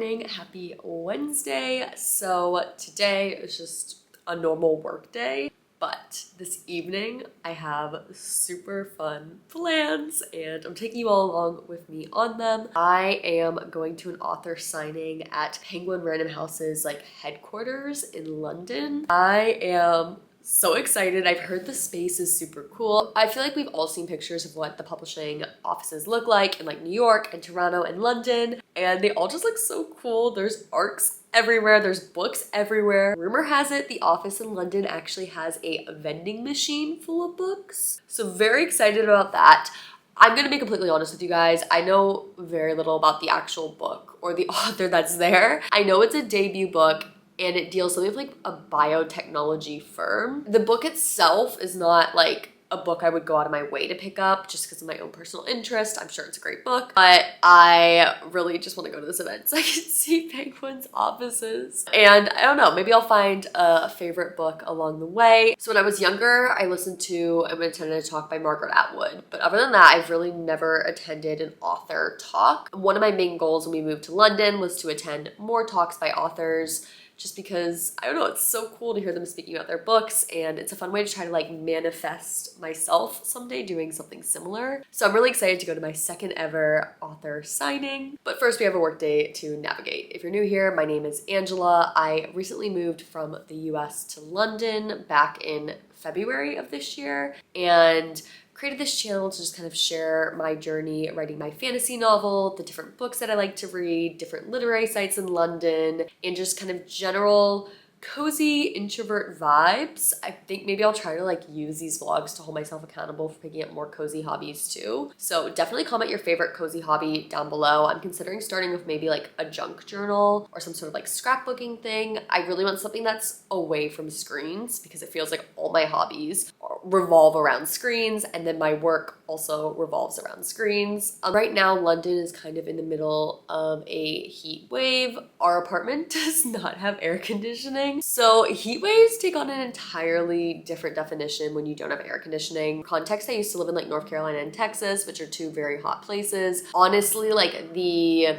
morning, happy Wednesday. So today is just a normal work day, but this evening I have super fun plans and I'm taking you all along with me on them. I am going to an author signing at Penguin Random House's headquarters in London. I am so excited. I've heard the space is super cool. I feel like we've all seen pictures of what the publishing offices look like in New York and Toronto and London, and they all just look so cool. There's arcs everywhere, there's books everywhere. Rumor has it the office in London actually has a vending machine full of books. So very excited about that. I'm gonna be completely honest with you guys. I know very little about the actual book or the author that's there. I know it's a debut book and it deals something with a biotechnology firm. The book itself is not a book I would go out of my way to pick up just because of my own personal interest. I'm sure it's a great book, but I really just want to go to this event so I can see Penguin's offices. And I don't know, maybe I'll find a favorite book along the way. So when I was younger, I listened to and attended a talk by Margaret Atwood. But other than that, I've really never attended an author talk. One of my main goals when we moved to London was to attend more talks by authors, just because, I don't know, it's so cool to hear them speaking about their books, and it's a fun way to try to manifest myself someday doing something similar. So I'm really excited to go to my second ever author signing. But first we have a work day to navigate. If you're new here, my name is Angela. I recently moved from the US to London back in February of this year, and created this channel to just kind of share my journey writing my fantasy novel, the different books that I like to read, different literary sites in London, and just kind of general cozy introvert vibes. I think maybe I'll try to use these vlogs to hold myself accountable for picking up more cozy hobbies too. So definitely comment your favorite cozy hobby down below. I'm considering starting with maybe a junk journal or some sort of scrapbooking thing. I really want something that's away from screens because it feels like all my hobbies revolve around screens, and then my work also revolves around screens. Right now, London is kind of in the middle of a heat wave. Our apartment does not have air conditioning, so heat waves take on an entirely different definition when you don't have air conditioning. Context, I used to live in North Carolina and Texas, which are two very hot places. Honestly, the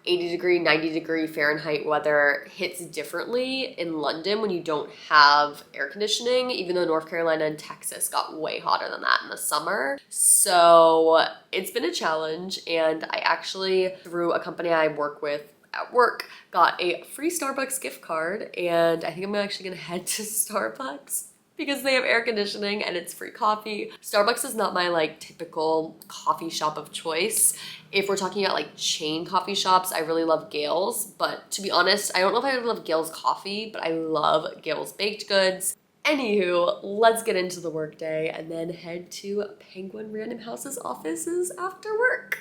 80-degree, 90-degree Fahrenheit weather hits differently in London when you don't have air conditioning, even though North Carolina and Texas got way hotter than that in the summer. So it's been a challenge, and I actually, through a company I work with at work, got a free Starbucks gift card, and I think I'm actually gonna head to Starbucks because they have air conditioning and it's free coffee. Starbucks is not my typical coffee shop of choice. If we're talking about chain coffee shops, I really love Gale's, but to be honest, I don't know if I would love Gale's coffee, but I love Gale's baked goods. Anywho, let's get into the workday and then head to Penguin Random House's offices after work.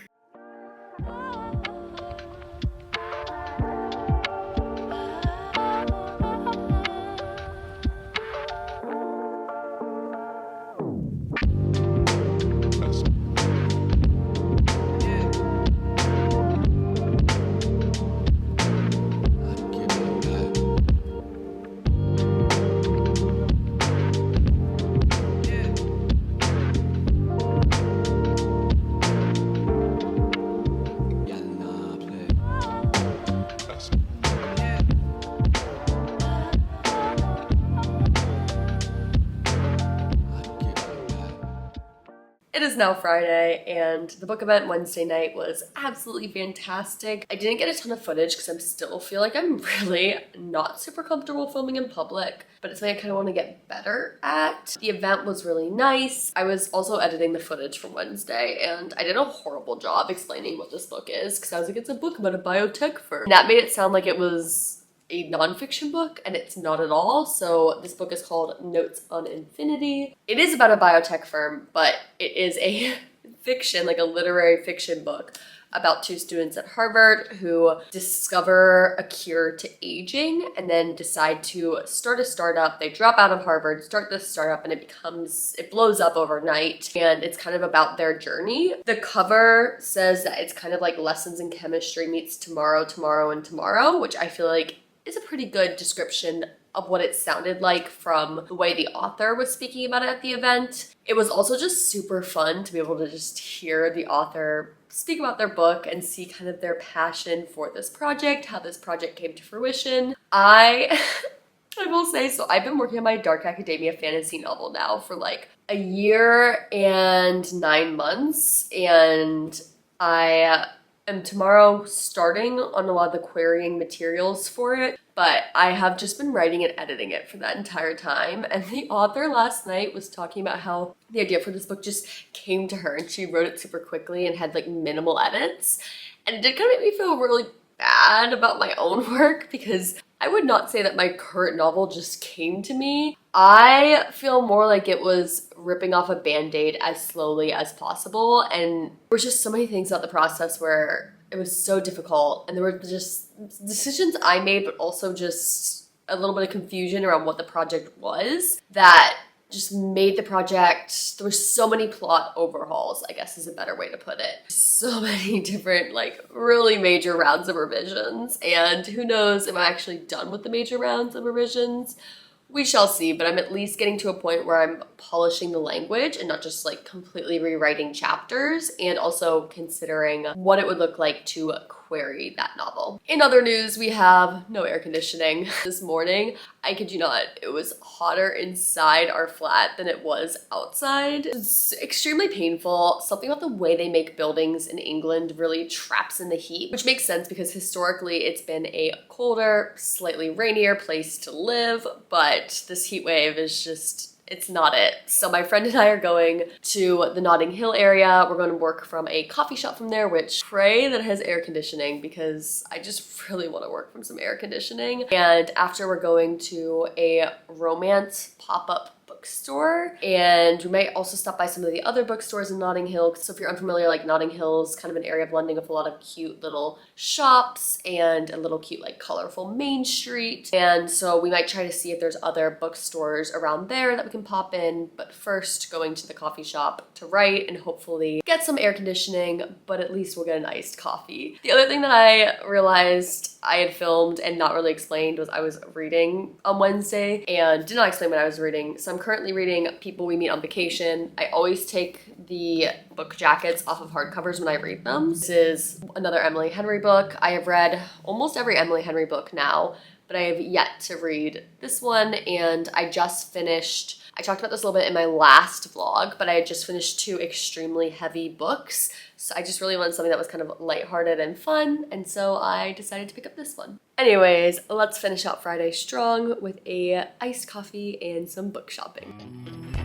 It is now Friday, and the book event Wednesday night was absolutely fantastic. I didn't get a ton of footage because I still feel like I'm really not super comfortable filming in public, but it's something I kind of want to get better at. The event was really nice. I was also editing the footage from Wednesday, and I did a horrible job explaining what this book is because I was like, it's a book about a biotech firm. And that made it sound like it was a nonfiction book, and it's not at all. So this book is called Notes on Infinity. It is about a biotech firm, but it is a fiction, a literary fiction book about two students at Harvard who discover a cure to aging and then decide to start a startup. They drop out of Harvard, start this startup, and it blows up overnight, and it's kind of about their journey. The cover says that it's kind of like Lessons in Chemistry meets Tomorrow, Tomorrow, and Tomorrow, which I feel like is a pretty good description of what it sounded like from the way the author was speaking about it at the event. It was also just super fun to be able to just hear the author speak about their book and see kind of their passion for this project, how this project came to fruition. I will say, so I've been working on my dark academia fantasy novel now for like a year and 9 months, and I am tomorrow starting on a lot of the querying materials for it, but I have just been writing and editing it for that entire time. And the author last night was talking about how the idea for this book just came to her and she wrote it super quickly and had like minimal edits. And it did kind of make me feel really bad about my own work, because I would not say that my current novel just came to me. I feel more like it was ripping off a band-aid as slowly as possible, and there were just so many things about the process where it was so difficult, and there were just decisions I made, but also just a little bit of confusion around what the project was that just made the project, there were so many plot overhauls, I guess is a better way to put it. So many different, like, really major rounds of revisions, and who knows if I'm actually done with the major rounds of revisions. We shall see, but I'm at least getting to a point where I'm polishing the language and not just like completely rewriting chapters, and also considering what it would look like to query that novel. In other news, we have no air conditioning. This morning, I kid you not, it was hotter inside our flat than it was outside. It's extremely painful. Something about the way they make buildings in England really traps in the heat, which makes sense because historically it's been a colder, slightly rainier place to live, but this heat wave is just, it's not it. So my friend and I are going to the Notting Hill area. We're going to work from a coffee shop from there, which pray that it has air conditioning, because I just really want to work from some air conditioning. And after, we're going to a romance pop-up bookstore, and we might also stop by some of the other bookstores in Notting Hill. So if you're unfamiliar, like Notting Hill is kind of an area of London with a lot of cute little shops and a little cute like colorful main street, and so we might try to see if there's other bookstores around there that we can pop in, but first going to the coffee shop to write and hopefully get some air conditioning, but at least we'll get an iced coffee. The other thing that I realized I had filmed and not really explained was I was reading on Wednesday and did not explain what I was reading. So I'm currently reading People We Meet on Vacation. I always take the book jackets off of hardcovers when I read them. This is another Emily Henry book. I have read almost every Emily Henry book now, but I have yet to read this one, and I just finished, I talked about this a little bit in my last vlog, but I had just finished 2 extremely heavy books. So I just really wanted something that was kind of lighthearted and fun, and so I decided to pick up this one. Anyways, let's finish out Friday strong with a iced coffee and some book shopping.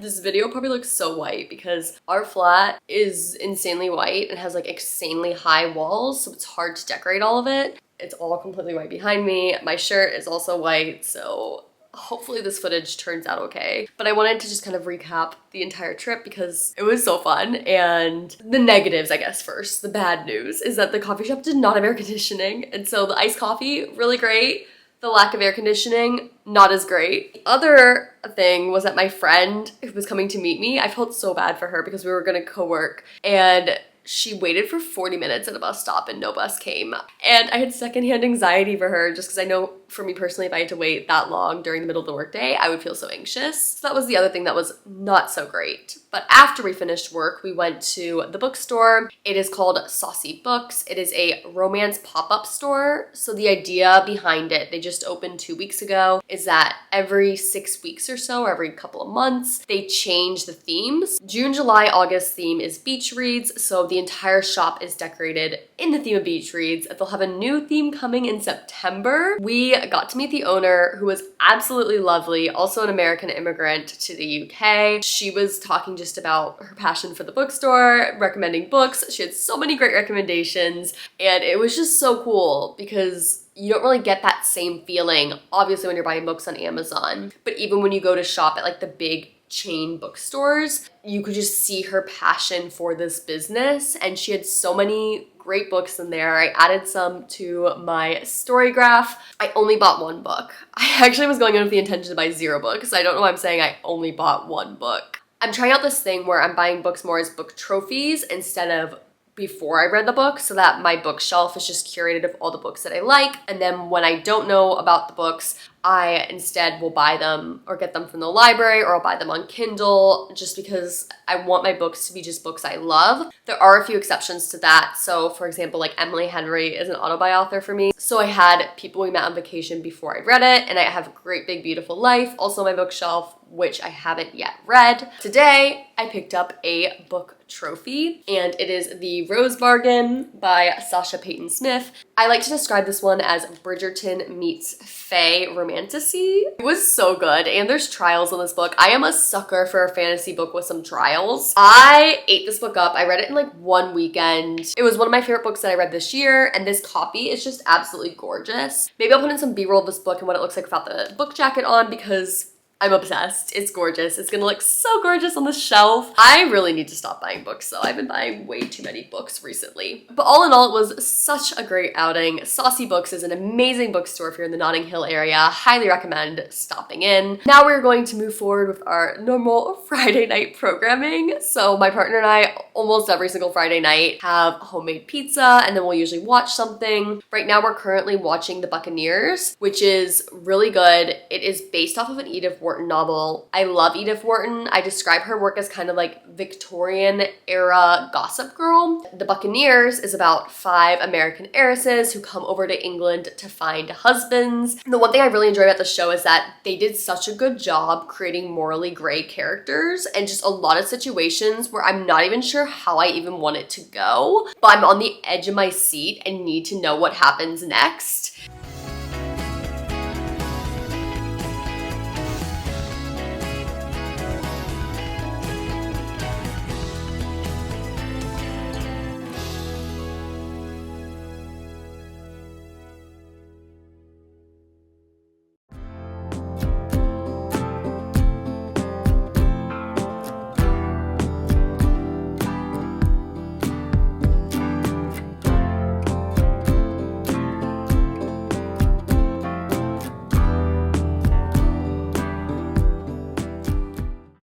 This video probably looks so white because our flat is insanely white and has like insanely high walls, so it's hard to decorate all of it. It's all completely white behind me. My shirt is also white, so hopefully this footage turns out okay. But I wanted to just kind of recap the entire trip because it was so fun. And the negatives, I guess, first. The bad news is that the coffee shop did not have air conditioning, and so the iced coffee, really great. The lack of air conditioning, not as great. The other thing was that my friend who was coming to meet me, I felt so bad for her because we were gonna co-work, and she waited for 40 minutes at a bus stop and no bus came. And I had secondhand anxiety for her just because I know for me personally, if I had to wait that long during the middle of the workday, I would feel so anxious. So that was the other thing that was not so great. But after we finished work, we went to the bookstore. It is called Saucy Books. It is a romance pop-up store. So the idea behind it, they just opened 2 weeks ago, is that every 6 weeks or so, or every couple of months, they change the themes. June, July, August theme is beach reads. So the entire shop is decorated in the theme of beach reads. They'll have a new theme coming in September. We got to meet the owner, who was absolutely lovely, also an American immigrant to the UK. She was talking just about her passion for the bookstore, recommending books. She had so many great recommendations, and it was just so cool because you don't really get that same feeling, obviously, when you're buying books on Amazon. But even when you go to shop at like the big chain bookstores, you could just see her passion for this business. And she had so many great books in there. I added some to my story graph. I only bought one book. I actually was going in with the intention to buy 0 books. I don't know why I'm saying I only bought one book. I'm trying out this thing where I'm buying books more as book trophies instead of before I read the book, so that my bookshelf is just curated of all the books that I like. And then when I don't know about the books, I instead will buy them or get them from the library, or I'll buy them on Kindle, just because I want my books to be just books I love. There are a few exceptions to that. So for example, like Emily Henry is an auto-buy author for me. So I had People We Met on Vacation before I read it, and I have Great Big Beautiful Life, also on my bookshelf, which I haven't yet read. Today, I picked up a book trophy, and it is The Rose Bargain by Sasha Payton Smith. I like to describe this one as Bridgerton meets Fae romantasy. It was so good, and there's trials in this book. I am a sucker for a fantasy book with some trials. I ate this book up. I read it in like one weekend. It was one of my favorite books that I read this year, and this copy is just absolutely gorgeous. Maybe I'll put in some B-roll of this book and what it looks like without the book jacket on, because I'm obsessed. It's gorgeous. It's gonna look so gorgeous on the shelf. I really need to stop buying books though. I've been buying way too many books recently. But all in all, it was such a great outing. Saucy Books is an amazing bookstore if you're in the Notting Hill area. Highly recommend stopping in. Now we're going to move forward with our normal Friday night programming. So my partner and I, almost every single Friday night, have homemade pizza, and then we'll usually watch something. Right now we're currently watching The Buccaneers, which is really good. It is based off of an Edith Wharton novel. I love Edith Wharton. I describe her work as kind of like Victorian era Gossip Girl. The Buccaneers is about 5 American heiresses who come over to England to find husbands. And the one thing I really enjoy about the show is that they did such a good job creating morally gray characters, and just a lot of situations where I'm not even sure how I even want it to go, but I'm on the edge of my seat and need to know what happens next.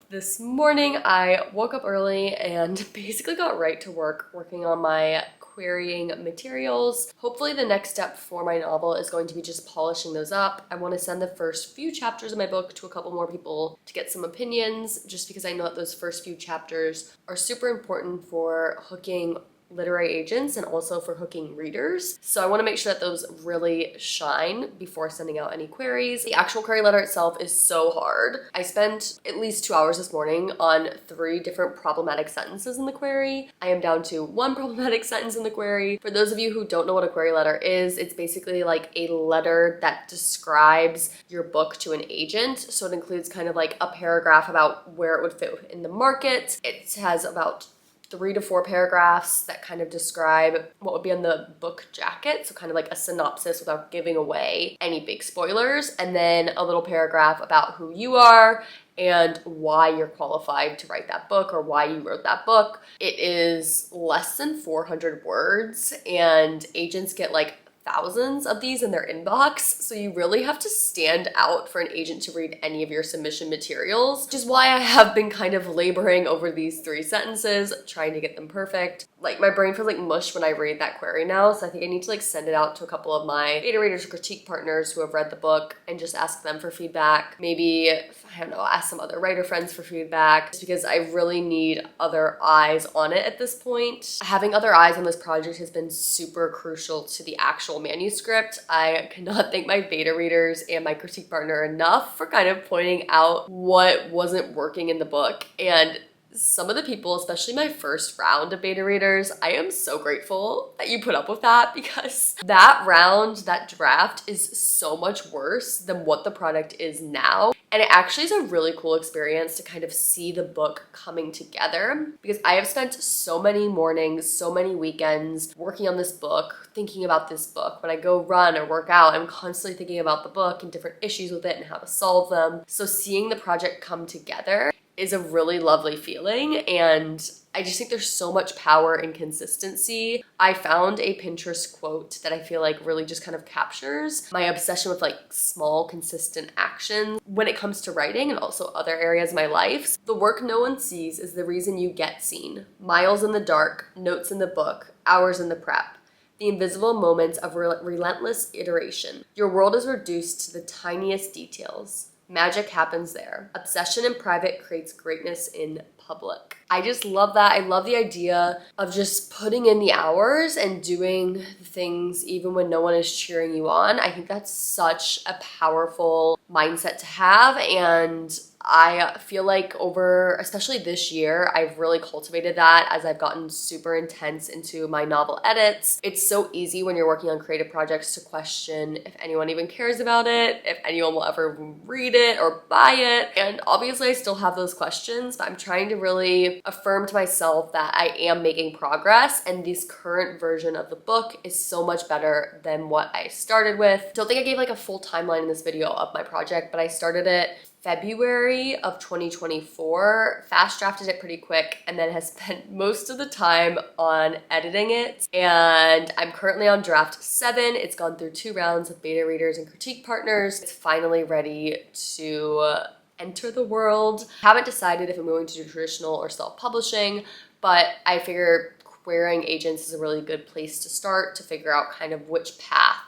This morning I woke up early and basically got right to work working on my querying materials. Hopefully the next step for my novel is going to be just polishing those up. I want to send the first few chapters of my book to a couple more people to get some opinions, just because I know that those first few chapters are super important for hooking literary agents and also for hooking readers. So I want to make sure that those really shine before sending out any queries. The actual query letter itself is so hard. I spent at least 2 hours this morning on 3 different problematic sentences in the query. I am down to 1 problematic sentence in the query. For those of you who don't know what a query letter is, it's basically like a letter that describes your book to an agent. So it includes kind of like a paragraph about where it would fit in the market. It has about 3 to 4 paragraphs that kind of describe what would be on the book jacket, so kind of like a synopsis without giving away any big spoilers, and then a little paragraph about who you are and why you're qualified to write that book or why you wrote that book. It is less than 400 words, and agents get like thousands of these in their inbox, so you really have to stand out for an agent to read any of your submission materials, which is why I have been kind of laboring over these 3 sentences, trying to get them perfect. Like, my brain feels like mush when I read that query now, so I think I need to like send it out to a couple of my beta readers or critique partners who have read the book and just ask them for feedback. Maybe, I don't know, ask some other writer friends for feedback, just because I really need other eyes on it at this point. Having other eyes on this project has been super crucial to the actual manuscript. I cannot thank my beta readers and my critique partner enough for kind of pointing out what wasn't working in the book. And some of the people, especially my first round of beta readers, I am so grateful that you put up with that, because that round, that draft is so much worse than what the product is now. And it actually is a really cool experience to kind of see the book coming together, because I have spent so many mornings, so many weekends working on this book, thinking about this book. When I go run or work out, I'm constantly thinking about the book and different issues with it and how to solve them. So seeing the project come together is a really lovely feeling, and I just think there's so much power in consistency. I found a Pinterest quote that I feel like really just kind of captures my obsession with like small, consistent actions when it comes to writing and also other areas of my life. The work no one sees is the reason you get seen. Miles in the dark, notes in the book, hours in the prep. The invisible moments of relentless iteration. Your world is reduced to the tiniest details. Magic happens there. Obsession in private creates greatness in public. I just love that. I love the idea of just putting in the hours and doing things even when no one is cheering you on. I think that's such a powerful mindset to have, and I feel like over, especially this year, I've really cultivated that as I've gotten super intense into my novel edits. It's so easy when you're working on creative projects to question if anyone even cares about it, if anyone will ever read it or buy it. And obviously I still have those questions, but I'm trying to really affirm to myself that I am making progress, and this current version of the book is so much better than what I started with. Don't think I gave like a full timeline in this video of my project, but I started it February of 2024, fast drafted it pretty quick, and then has spent most of the time on editing it. And I'm currently on draft 7. It's gone through 2 rounds of beta readers and critique partners. It's finally ready to enter the world. Haven't decided if I'm going to do traditional or self-publishing, but I figure querying agents is a really good place to start to figure out kind of which path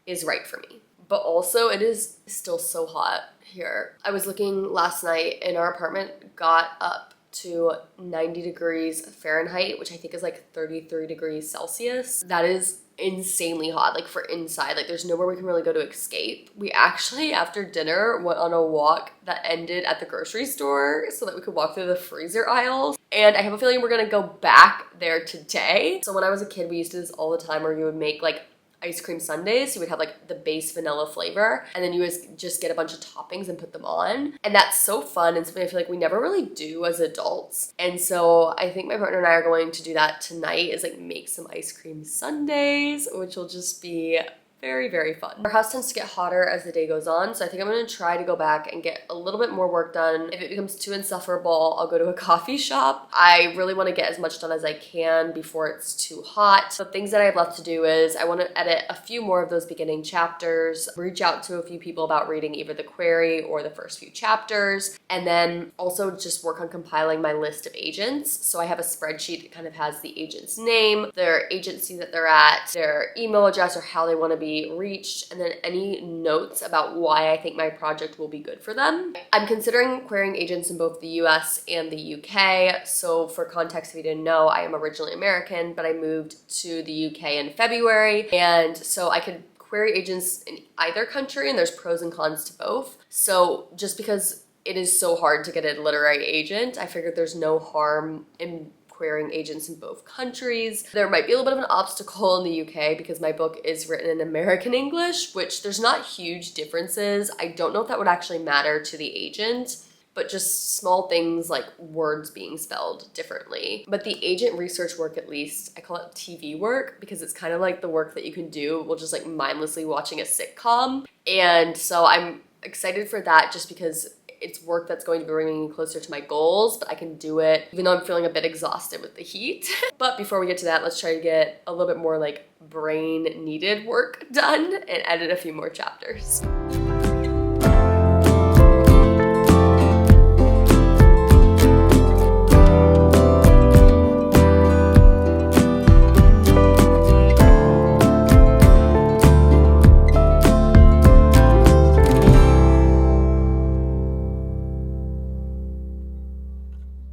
is right for me. But also it is still so hot here. I was looking last night and our apartment got up to 90 degrees Fahrenheit, which I think is like 33 degrees Celsius. That is insanely hot, like for inside. Like there's nowhere we can really go to escape. We actually, after dinner, went on a walk that ended at the grocery store so that we could walk through the freezer aisles. And I have a feeling we're gonna go back there today. So when I was a kid, we used to do this all the time, where you would make like ice cream sundaes. So you would have like the base vanilla flavor, and then you would just get a bunch of toppings and put them on. And that's so fun, and something I feel like we never really do as adults. And so I think my partner and I are going to do that tonight, is like make some ice cream sundaes, which will just be very, very fun. Our house tends to get hotter as the day goes on, so I think I'm gonna try to go back and get a little bit more work done. If it becomes too insufferable, I'll go to a coffee shop. I really wanna get as much done as I can before it's too hot. So things that I have left to do is I wanna edit a few more of those beginning chapters, reach out to a few people about reading either the query or the first few chapters, and then also just work on compiling my list of agents. So I have a spreadsheet that kind of has the agent's name, their agency that they're at, their email address or how they wanna be reached, and then any notes about why I think my project will be good for them. I'm considering querying agents in both the US and the UK. So for context, if you didn't know, I am originally American, but I moved to the UK in February, and so I could query agents in either country, and there's pros and cons to both. So just because it is so hard to get a literary agent, I figured there's no harm in querying agents in both countries. There might be a little bit of an obstacle in the UK because my book is written in American English, which there's not huge differences. I don't know if that would actually matter to the agent, but just small things like words being spelled differently. But the agent research work, at least, I call it TV work because it's kind of like the work that you can do while just like mindlessly watching a sitcom. And so I'm excited for that just because it's work that's going to be bringing me closer to my goals, but I can do it even though I'm feeling a bit exhausted with the heat. But before we get to that, let's try to get a little bit more like brain needed work done and edit a few more chapters.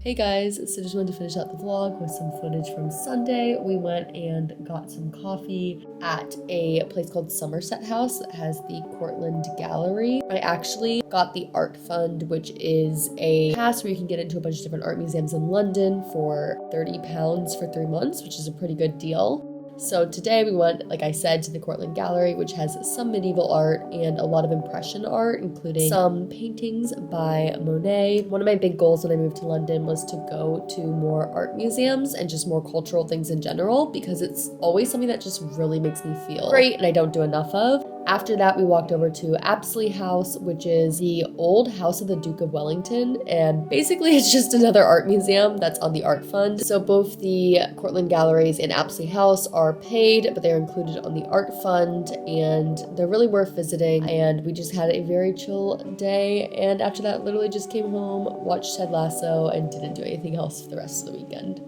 Hey Hey guys, so just wanted to finish out the vlog with some footage from Sunday. We went and got some coffee at a place called Somerset House that has the Cortland Gallery. I actually got the Art Fund, which is a pass where you can get into a bunch of different art museums in London for £30 for 3 months, which is a pretty good deal. So today we went, like I said, to the Cortland Gallery, which has some medieval art and a lot of impression art, including some paintings by Monet. One of my big goals when I moved to London was to go to more art museums and just more cultural things in general, because it's always something that just really makes me feel great and I don't do enough of. After that, we walked over to Apsley House, which is the old house of the Duke of Wellington, and basically it's just another art museum that's on the Art Fund. So both the Cortland Galleries and Apsley House are paid, but they're included on the Art Fund, and they're really worth visiting. And we just had a very chill day, and after that, literally just came home, watched Ted Lasso, and didn't do anything else for the rest of the weekend.